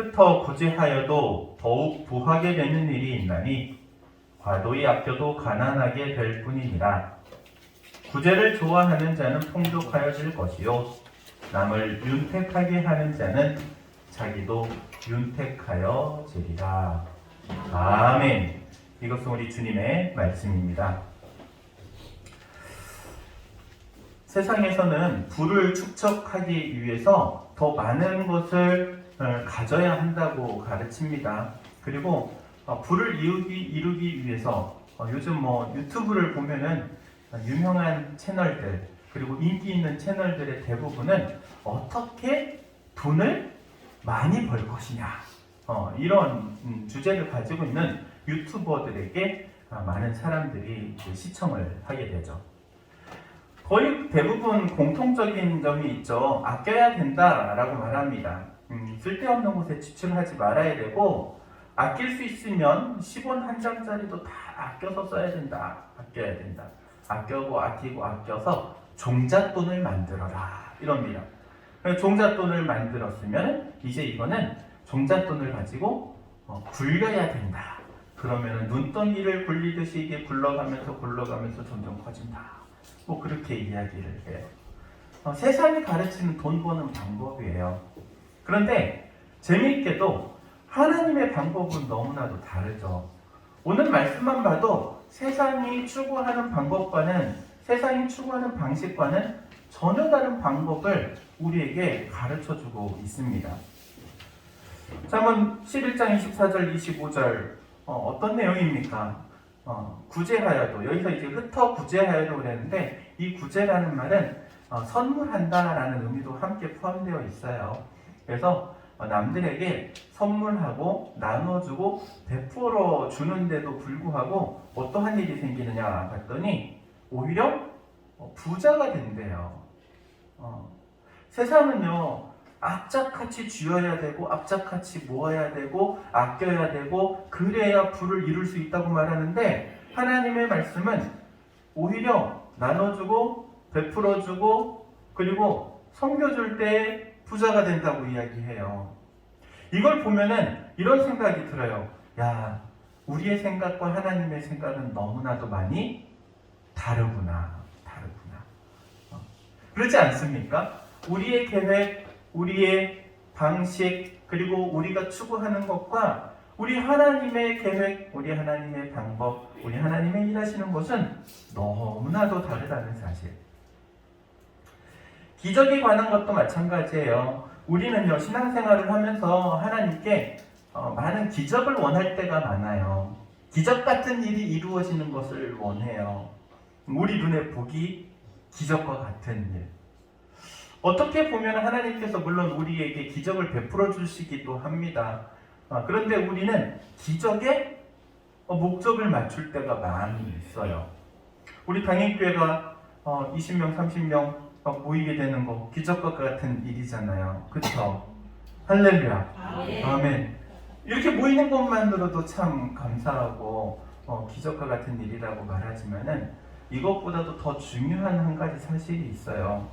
흩어 구제하여도 더욱 부하게 되는 일이 있나니 과도히 아껴도 가난하게 될 뿐이니라. 구제를 좋아하는 자는 풍족하여질 것이요 남을 윤택하게 하는 자는 자기도 윤택하여지리라. 아멘. 이것은 우리 주님의 말씀입니다. 세상에서는 부를 축적하기 위해서 더 많은 것을 가져야 한다고 가르칩니다. 그리고 부를 이루기 위해서 요즘 유튜브를 보면은 유명한 채널들 그리고 인기 있는 채널들의 대부분은 어떻게 돈을 많이 벌 것이냐 이런 주제를 가지고 있는 유튜버들에게 많은 사람들이 시청을 하게 되죠. 거의 대부분 공통적인 점이 있죠. 아껴야 된다라고 말합니다. 쓸데없는 곳에 지출하지 말아야 되고 아낄 수 있으면 10원 한 장짜리도 다 아껴서 써야 된다. 아껴야 된다. 아끼고 아껴서 종잣돈을 만들어라 이럽니다. 종잣돈을 만들었으면 이제 이거는 종잣돈을 가지고 굴려야 된다. 그러면 눈덩이를 굴리듯이 이게 굴러가면서 점점 커진다. 그렇게 이야기를 해요. 세상이 가르치는 돈 버는 방법이에요. 그런데 재미있게도 하나님의 방법은 너무나도 다르죠. 오늘 말씀만 봐도 세상이 추구하는 방법과는 세상이 추구하는 방식과는 전혀 다른 방법을 우리에게 가르쳐주고 있습니다. 잠언 11장 24절 25절 어떤 내용입니까? 구제하여도 여기서 이제 흩어 구제하여도 그랬는데 이 구제라는 말은 선물한다라는 의미도 함께 포함되어 있어요. 그래서 남들에게 선물하고 나눠주고 베풀어 주는데도 불구하고 어떠한 일이 생기느냐 봤더니 오히려 부자가 된대요. 세상은요 악착같이 쥐어야 되고 악착같이 모아야 되고 아껴야 되고 그래야 부를 이룰 수 있다고 말하는데 하나님의 말씀은 오히려 나눠주고 베풀어주고 그리고 섬겨줄 때 부자가 된다고 이야기해요. 이걸 보면은 이런 생각이 들어요. 야, 우리의 생각과 하나님의 생각은 너무나도 많이 다르구나. 그렇지 않습니까? 우리의 계획, 우리의 방식, 그리고 우리가 추구하는 것과 우리 하나님의 계획, 우리 하나님의 방법, 우리 하나님의 일하시는 것은 너무나도 다르다는 사실. 기적에 관한 것도 마찬가지예요. 우리는요, 신앙생활을 하면서 하나님께 많은 기적을 원할 때가 많아요. 기적 같은 일이 이루어지는 것을 원해요. 우리 눈에 보기 기적과 같은 일. 어떻게 보면 하나님께서 물론 우리에게 기적을 베풀어 주시기도 합니다. 그런데 우리는 기적에 목적을 맞출 때가 많이 있어요. 우리 당일교회가 20명, 30명 모이게 되는 거 기적과 같은 일이잖아요. 그렇죠? 할렐루야. 아멘. 이렇게 모이는 것만으로도 참 감사하고 기적과 같은 일이라고 말하지만은 이것보다도 더 중요한 한 가지 사실이 있어요.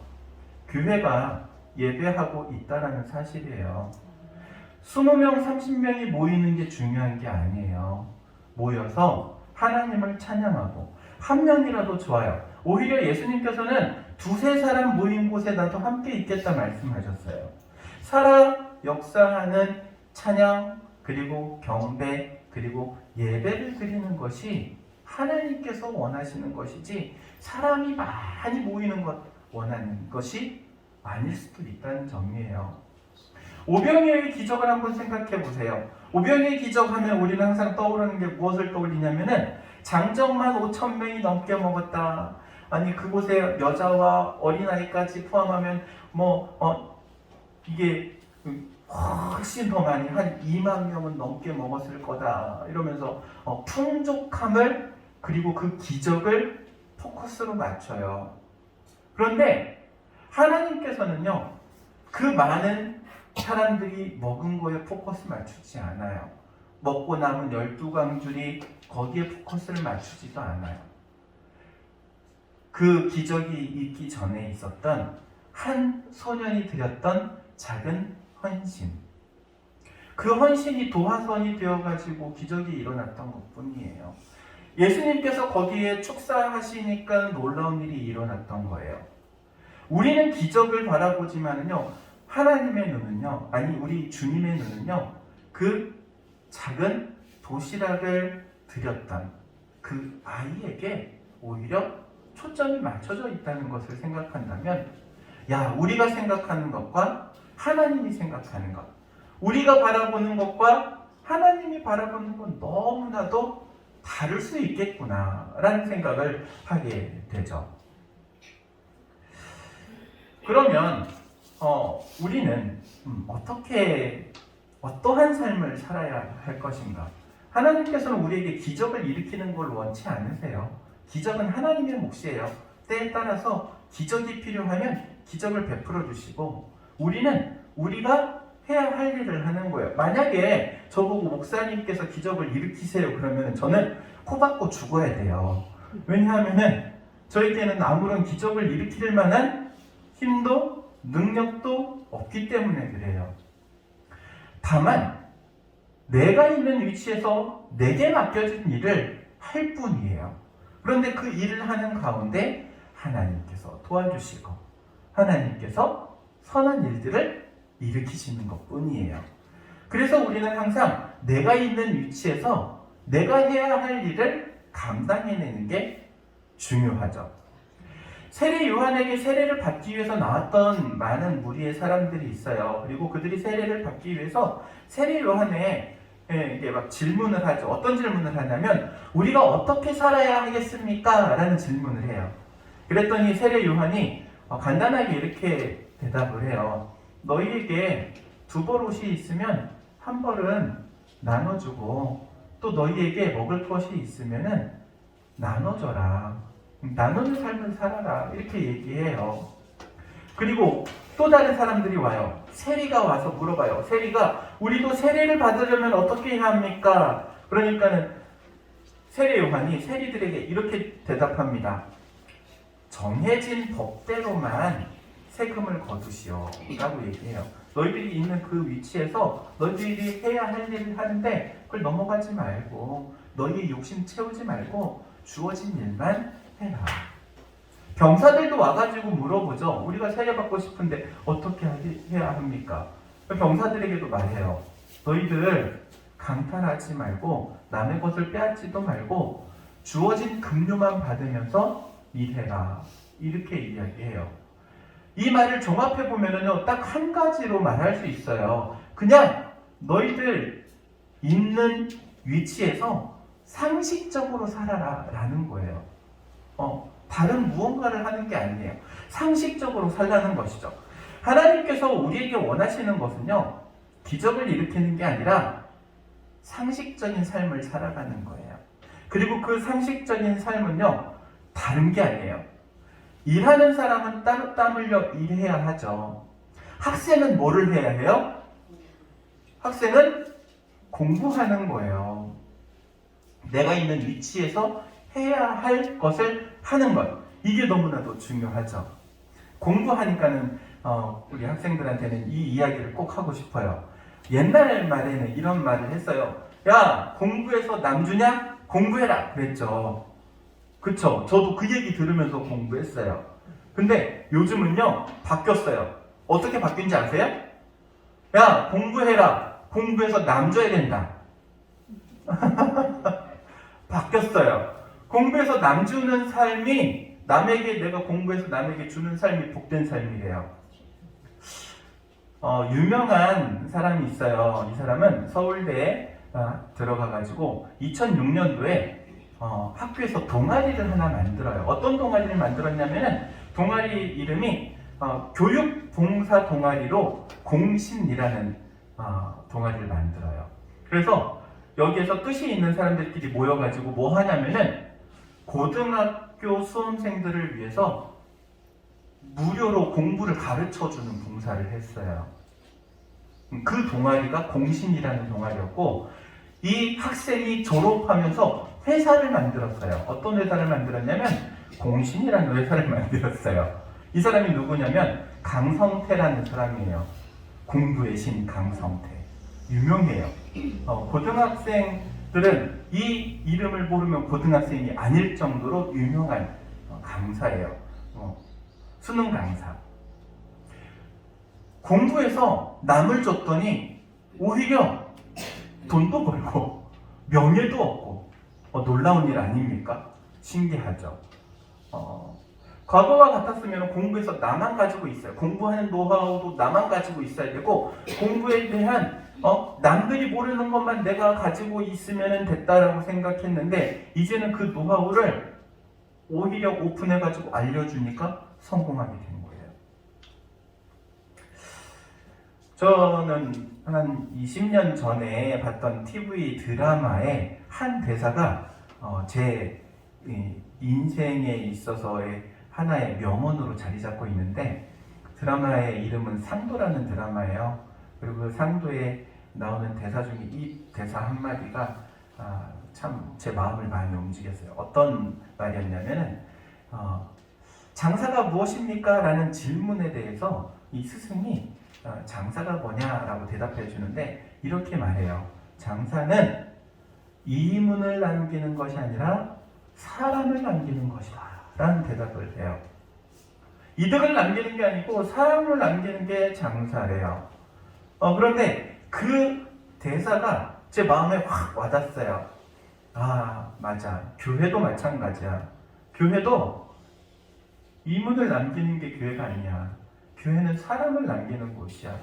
교회가 예배하고 있다라는 사실이에요. 20명, 30명이 모이는 게 중요한 게 아니에요. 모여서 하나님을 찬양하고 한 명이라도 좋아요. 오히려 예수님께서는 두세 사람 모인 곳에 나도 함께 있겠다 말씀하셨어요. 살아 역사하는 찬양 그리고 경배 그리고 예배를 드리는 것이 하나님께서 원하시는 것이지 사람이 많이 모이는 것 원하는 것이 아닐 수도 있다는 점이에요. 오병이어의 기적을 한번 생각해 보세요. 오병이어의 기적하면 우리는 항상 떠오르는 게 무엇을 떠올리냐면은 장정만 5,000명이 넘게 먹었다. 아니 그곳에 여자와 어린아이까지 포함하면 이게 훨씬 더 많이 한 2만 명은 넘게 먹었을 거다. 이러면서 풍족함을 그리고 그 기적을 포커스로 맞춰요. 그런데 하나님께서는요 그 많은 사람들이 먹은 거에 포커스 맞추지 않아요. 먹고 남은 12광줄이 거기에 포커스를 맞추지도 않아요. 그 기적이 있기 전에 있었던 한 소년이 드렸던 작은 헌신. 그 헌신이 도화선이 되어가지고 기적이 일어났던 것뿐이에요. 예수님께서 거기에 축사하시니까 놀라운 일이 일어났던 거예요. 우리는 기적을 바라보지만은요, 하나님의 눈은요, 아니 우리 주님의 눈은요, 그 작은 도시락을 드렸던 그 아이에게 오히려 초점이 맞춰져 있다는 것을 생각한다면, 야, 우리가 생각하는 것과 하나님이 생각하는 것, 우리가 바라보는 것과 하나님이 바라보는 건 너무나도 다를 수 있겠구나라는 생각을 하게 되죠. 그러면 우리는 어떠한 삶을 살아야 할 것인가? 하나님께서는 우리에게 기적을 일으키는 걸 원치 않으세요. 기적은 하나님의 몫이에요. 때에 따라서 기적이 필요하면 기적을 베풀어 주시고, 우리는 우리가 해야 할 일을 하는 거예요. 만약에 저보고 목사님께서 기적을 일으키세요 그러면 저는 코박고 죽어야 돼요. 왜냐하면 저에게는 아무런 기적을 일으킬 만한 힘도 능력도 없기 때문에 그래요. 다만 내가 있는 위치에서 내게 맡겨진 일을 할 뿐이에요. 그런데 그 일을 하는 가운데 하나님께서 도와주시고 하나님께서 선한 일들을 일으키시는 것 뿐이에요. 그래서 우리는 항상 내가 있는 위치에서 내가 해야 할 일을 감당해내는 게 중요하죠. 세례 요한에게 세례를 받기 위해서 나왔던 많은 무리의 사람들이 있어요. 그리고 그들이 세례를 받기 위해서 세례 요한에게 막 질문을 하죠. 어떤 질문을 하냐면 우리가 어떻게 살아야 하겠습니까? 라는 질문을 해요. 그랬더니 세례 요한이 간단하게 이렇게 대답을 해요. 너희에게 2벌 옷이 있으면 1벌은 나눠주고 또 너희에게 먹을 것이 있으면 나눠줘라. 나누는 삶을 살아라. 이렇게 얘기해요. 그리고 또 다른 사람들이 와요. 세리가 와서 물어봐요. 세리가 우리도 세례를 받으려면 어떻게 해야 합니까? 그러니까는 세례 요한이 세리들에게 이렇게 대답합니다. 정해진 법대로만 세금을 거두시오 라고 얘기해요. 너희들이 있는 그 위치에서 너희들이 해야 할 일을 하는데 그걸 넘어가지 말고 너희의 욕심 채우지 말고 주어진 일만 해라. 병사들도 와가지고 물어보죠. 우리가 세례받고 싶은데 어떻게 해야 합니까? 병사들에게도 말해요. 너희들 강탈하지 말고 남의 것을 빼앗지도 말고 주어진 급료만 받으면서 일해라. 이렇게 이야기해요. 이 말을 종합해보면요, 딱 한 가지로 말할 수 있어요. 그냥 너희들 있는 위치에서 상식적으로 살아라 라는 거예요. 다른 무언가를 하는 게 아니에요. 상식적으로 살라는 것이죠. 하나님께서 우리에게 원하시는 것은요, 기적을 일으키는 게 아니라 상식적인 삶을 살아가는 거예요. 그리고 그 상식적인 삶은요, 다른 게 아니에요. 일하는 사람은 땀 흘려 일해야 하죠. 학생은 뭐를 해야 해요? 학생은 공부하는 거예요. 내가 있는 위치에서 해야 할 것을 하는 것. 이게 너무나도 중요하죠. 공부하니까는 우리 학생들한테는 이 이야기를 꼭 하고 싶어요. 옛날 말에는 이런 말을 했어요. 야, 공부해서 남 주냐? 공부해라 그랬죠. 그쵸? 저도 그 얘기 들으면서 공부했어요. 근데 요즘은요, 바뀌었어요. 어떻게 바뀐지 아세요? 야, 공부해라. 공부해서 남 줘야 된다. 바뀌었어요. 공부해서 남 주는 삶이, 내가 공부해서 남에게 주는 삶이 복된 삶이래요. 유명한 사람이 있어요. 이 사람은 서울대에 들어가가지고 2006년도에 학교에서 동아리를 하나 만들어요. 어떤 동아리를 만들었냐면은 동아리 이름이 교육봉사 동아리로 공신이라는 동아리를 만들어요. 그래서 여기에서 뜻이 있는 사람들끼리 모여가지고 뭐 하냐면은 고등학교 수험생들을 위해서 무료로 공부를 가르쳐주는 봉사를 했어요. 그 동아리가 공신이라는 동아리였고, 이 학생이 졸업하면서 회사를 만들었어요. 어떤 회사를 만들었냐면 공신이라는 회사를 만들었어요. 이 사람이 누구냐면 강성태라는 사람이에요. 공부의 신 강성태. 유명해요. 고등학생들은 이 이름을 모르면 고등학생이 아닐 정도로 유명한 강사예요. 수능 강사. 공부해서 남을 줬더니 오히려 돈도 벌고 명예도 얻고 놀라운 일 아닙니까? 신기하죠. 과거와 같았으면 공부해서 나만 가지고 있어요. 공부하는 노하우도 나만 가지고 있어야 되고 공부에 대한 남들이 모르는 것만 내가 가지고 있으면 됐다라고 생각했는데 이제는 그 노하우를 오히려 오픈해가지고 알려주니까 성공하게 된 거예요. 저는 한 20년 전에 봤던 TV 드라마의 한 대사가 제 인생에 있어서의 하나의 명언으로 자리 잡고 있는데, 드라마의 이름은 상도라는 드라마예요. 그리고 그 상도에 나오는 대사 중에 이 대사 한마디가 참 제 마음을 많이 움직였어요. 어떤 말이었냐면은 장사가 무엇입니까? 라는 질문에 대해서 이 스승이 장사가 뭐냐라고 대답해 주는데 이렇게 말해요. 장사는 이문을 남기는 것이 아니라 사람을 남기는 것이다 라는 대답을 해요. 이득을 남기는 게 아니고 사람을 남기는 게 장사래요. 그런데 그 대사가 제 마음에 확 와닿았어요. 맞아. 교회도 마찬가지야. 교회도 이문을 남기는 게 교회가 아니야. 교회는 사람을 남기는 곳이야.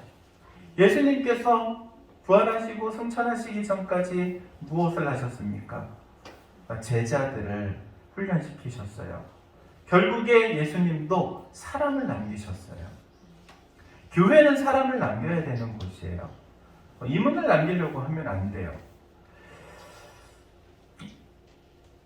예수님께서 부활하시고 승천하시기 전까지 무엇을 하셨습니까? 제자들을 훈련시키셨어요. 결국에 예수님도 사람을 남기셨어요. 교회는 사람을 남겨야 되는 곳이에요. 이문을 남기려고 하면 안 돼요.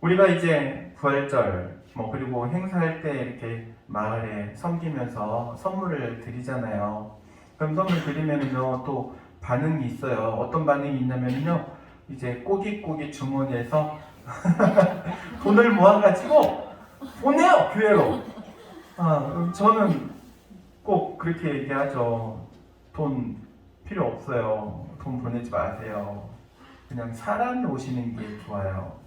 우리가 이제 부활절 그리고 행사할 때 이렇게 마을에 섬기면서 선물을 드리잖아요. 그럼 선물 드리면은요 또 반응이 있어요. 어떤 반응이 있냐면요 이제 꼬깃꼬깃 주머니에서 돈을 모아가지고 보내요 교회로. 저는 꼭 그렇게 얘기하죠. 돈 필요 없어요. 돈 보내지 마세요. 그냥 사람이 오시는 게 좋아요.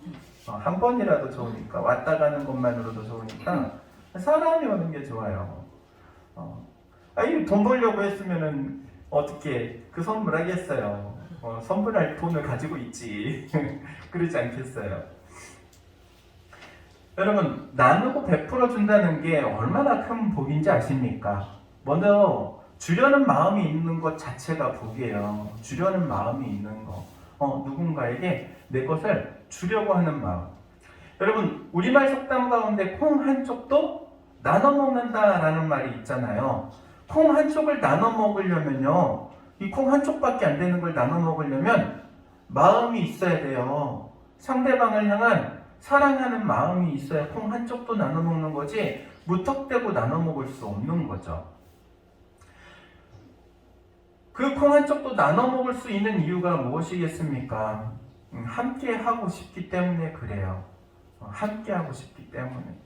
한 번이라도 좋으니까, 왔다 가는 것만으로도 좋으니까 사람이 오는 게 좋아요. 돈 벌려고 했으면은 어떻게 그 선물하겠어요. 선물할 돈을 가지고 있지. 그러지 않겠어요. 여러분, 나누고 베풀어 준다는 게 얼마나 큰 복인지 아십니까? 먼저 주려는 마음이 있는 것 자체가 복이에요. 주려는 마음이 있는 거. 누군가에게 내 것을 주려고 하는 마음. 여러분, 우리말 속담 가운데 콩 한 쪽도 나눠 먹는다라는 말이 있잖아요. 콩 한 쪽을 나눠 먹으려면요, 이 콩 한 쪽밖에 안 되는 걸 나눠 먹으려면 마음이 있어야 돼요. 상대방을 향한 사랑하는 마음이 있어야 콩 한 쪽도 나눠 먹는 거지 무턱대고 나눠 먹을 수 없는 거죠. 그 콩 한 쪽도 나눠 먹을 수 있는 이유가 무엇이겠습니까? 함께 하고 싶기 때문에 그래요. 함께 하고 싶기 때문에.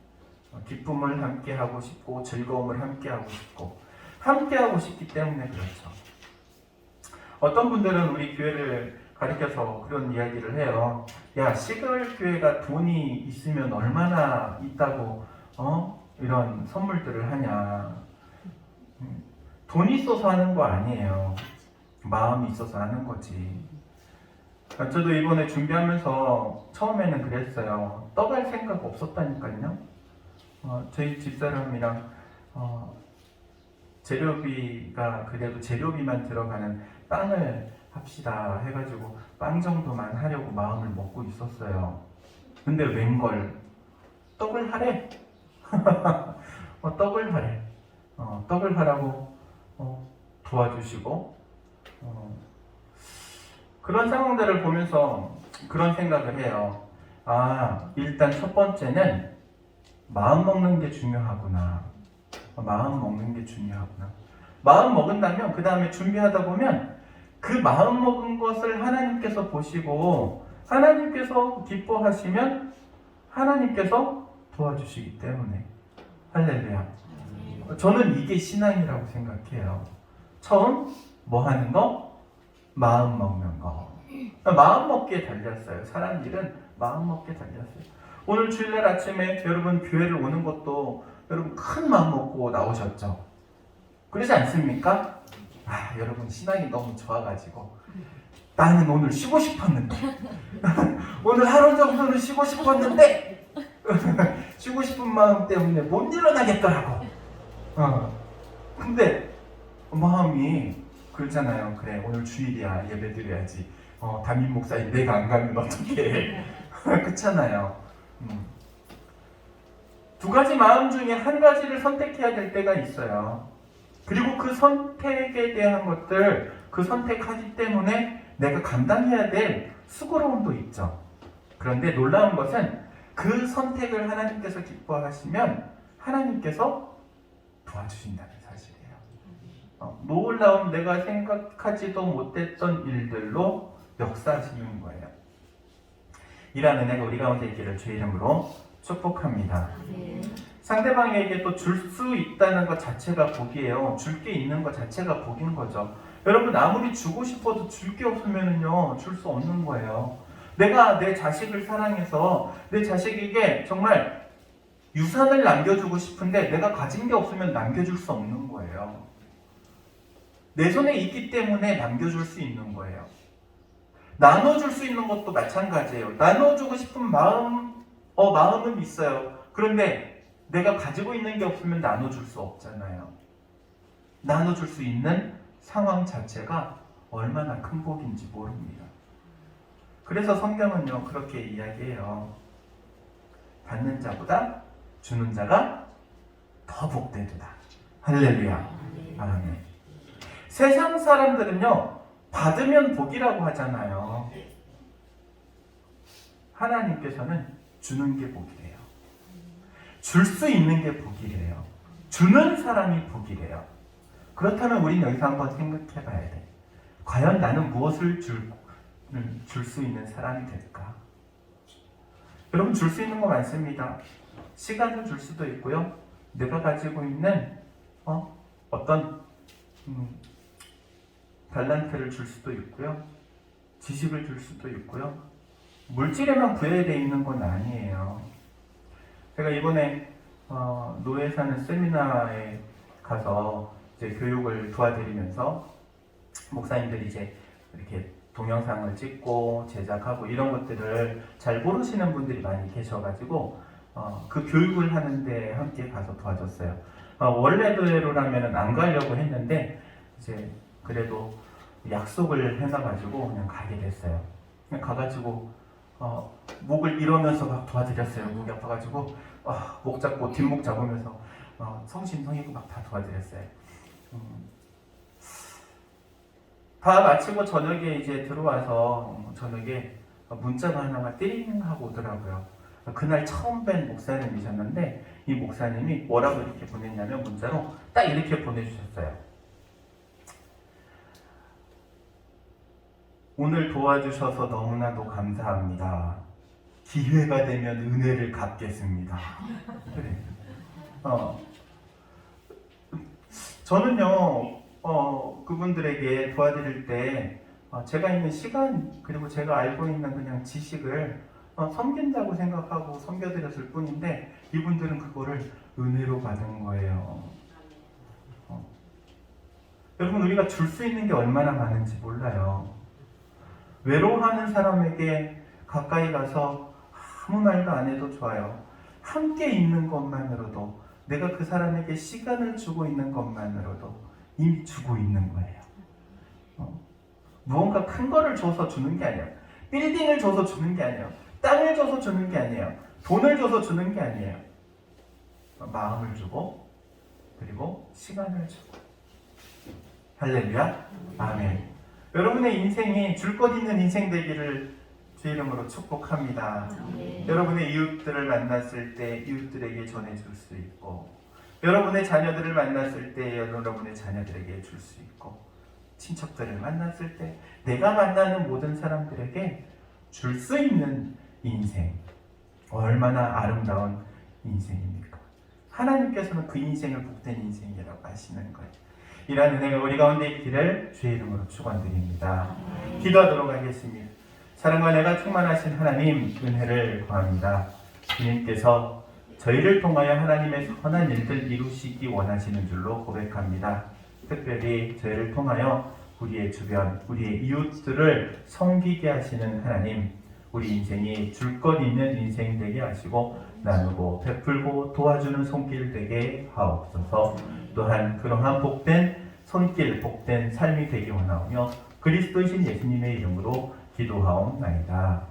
기쁨을 함께 하고 싶고 즐거움을 함께 하고 싶고 함께 하고 싶기 때문에 그렇죠. 어떤 분들은 우리 교회를 가리켜서 그런 이야기를 해요. 야, 시골 교회가 돈이 있으면 얼마나 있다고 이런 선물들을 하냐. 돈이 있어서 하는 거 아니에요. 마음이 있어서 하는 거지. 저도 이번에 준비하면서 처음에는 그랬어요. 떠갈 생각 없었다니까요. 저희 집사람이랑 재료비가 그래도 재료비만 들어가는 빵을 합시다 해가지고 빵 정도만 하려고 마음을 먹고 있었어요. 근데 웬걸 떡을 하래. 떡을 하래. 떡을 하라고 도와주시고 그런 상황들을 보면서 그런 생각을 해요. 일단 첫 번째는 마음 먹는 게 중요하구나. 마음 먹는 게 중요하구나. 마음 먹은다면 그 다음에 준비하다 보면 그 마음 먹은 것을 하나님께서 보시고 하나님께서 기뻐하시면 하나님께서 도와주시기 때문에. 할렐루야. 저는 이게 신앙이라고 생각해요. 처음 뭐 하는 거? 마음 먹는 거. 마음 먹기에 달렸어요. 사람 일은 마음 먹기에 달렸어요. 오늘 주일날 아침에 여러분 교회를 오는 것도 여러분 큰 마음 먹고 나오셨죠? 그러지 않습니까? 여러분 신앙이 너무 좋아가지고 나는 오늘 쉬고 싶었는데 오늘 하루 정도는 쉬고 싶었는데 쉬고 싶은 마음 때문에 못 일어나겠더라고. 근데 마음이 그러잖아요. 그래 오늘 주일이야 예배 드려야지. 담임 목사님 내가 안 가면 어떡해. 그렇잖아요. 두 가지 마음 중에 한 가지를 선택해야 될 때가 있어요. 그리고 그 선택에 대한 것들, 그 선택하기 때문에 내가 감당해야 될 수고로움도 있죠. 그런데 놀라운 것은 그 선택을 하나님께서 기뻐하시면 하나님께서 도와주신다는 사실이에요. 놀라운 내가 생각하지도 못했던 일들로 역사하시는 거예요. 이런 은혜가 우리 가운데 있기를 주의 이름으로 축복합니다. 상대방에게 또 줄 수 있다는 것 자체가 복이에요. 줄 게 있는 것 자체가 복인 거죠. 여러분 아무리 주고 싶어도 줄 게 없으면요 줄 수 없는 거예요. 내가 내 자식을 사랑해서 내 자식에게 정말 유산을 남겨주고 싶은데 내가 가진 게 없으면 남겨줄 수 없는 거예요. 내 손에 있기 때문에 남겨줄 수 있는 거예요. 나눠줄 수 있는 것도 마찬가지예요. 나눠주고 싶은 마음은 있어요. 그런데 내가 가지고 있는 게 없으면 나눠줄 수 없잖아요. 나눠줄 수 있는 상황 자체가 얼마나 큰 복인지 모릅니다. 그래서 성경은요 그렇게 이야기해요. 받는 자보다 주는 자가 더 복되도다. 할렐루야. 아멘. 세상 사람들은요 받으면 복이라고 하잖아요. 하나님께서는 주는 게 복이래요. 줄 수 있는 게 복이래요. 주는 사람이 복이래요. 그렇다면 우린 여기서 한번 생각해 봐야 돼. 과연 나는 무엇을 줄 수 있는 사람이 될까? 여러분 줄 수 있는 거 많습니다. 시간을 줄 수도 있고요. 내가 가지고 있는 어떤 달란트를 줄 수도 있고요. 지식을 줄 수도 있고요. 물질에만 부여되어 있는 건 아니에요. 제가 이번에 노예 사는 세미나에 가서 이제 교육을 도와드리면서 목사님들이 이제 이렇게 동영상을 찍고 제작하고 이런 것들을 잘 모르시는 분들이 많이 계셔가지고 그 교육을 하는데 함께 가서 도와줬어요. 원래대로라면 안 가려고 했는데 이제 그래도 약속을 해놔가지고 그냥 가게 됐어요. 그냥 가가지고 목을 이러면서 막 도와드렸어요. 목이 아파가지고 목 잡고 뒷목 잡으면서 성심성의고 막 다 도와드렸어요. 다 마치고 저녁에 이제 들어와서 저녁에 문자가 하나가 띠링 하고 오더라고요. 그날 처음 뵌 목사님이셨는데 이 목사님이 뭐라고 이렇게 보냈냐면 문자로 딱 이렇게 보내주셨어요. 오늘 도와주셔서 너무나도 감사합니다. 기회가 되면 은혜를 갚겠습니다. 그래. 저는요 그분들에게 도와드릴 때 제가 있는 시간 그리고 제가 알고 있는 그냥 지식을 섬긴다고 생각하고 섬겨드렸을 뿐인데 이분들은 그거를 은혜로 받은 거예요. 여러분 우리가 줄 수 있는 게 얼마나 많은지 몰라요. 외로워하는 사람에게 가까이 가서 아무 말도 안 해도 좋아요. 함께 있는 것만으로도 내가 그 사람에게 시간을 주고 있는 것만으로도 이미 주고 있는 거예요. 무언가 큰 거를 줘서 주는 게 아니에요. 빌딩을 줘서 주는 게 아니에요. 땅을 줘서 주는 게 아니에요. 돈을 줘서 주는 게 아니에요. 마음을 주고 그리고 시간을 주고. 할렐루야. 아멘. 여러분의 인생이 줄 것 있는 인생 되기를 주의 이름으로 축복합니다. 여러분의 이웃들을 만났을 때 이웃들에게 전해줄 수 있고 여러분의 자녀들을 만났을 때 여러분의 자녀들에게 줄 수 있고 친척들을 만났을 때 내가 만나는 모든 사람들에게 줄 수 있는 인생 얼마나 아름다운 인생입니까? 하나님께서는 그 인생을 복된 인생이라고 하시는 거예요. 이러한 은혜가 우리 가운데 있기를 주의 이름으로 축원드립니다. 기도하도록 하겠습니다. 사랑과 내가 충만하신 하나님 은혜를 구합니다. 주님께서 저희를 통하여 하나님의 선한 일들 이루시기 원하시는 줄로 고백합니다. 특별히 저희를 통하여 우리의 주변, 우리의 이웃들을 섬기게 하시는 하나님, 우리 인생이 줄 것 있는 인생 되게 하시고 나누고 베풀고 도와주는 손길 되게 하옵소서. 또한 그러한 복된 손길, 복된 삶이 되기 원하오며 그리스도이신 예수님의 이름으로 기도하옵나이다.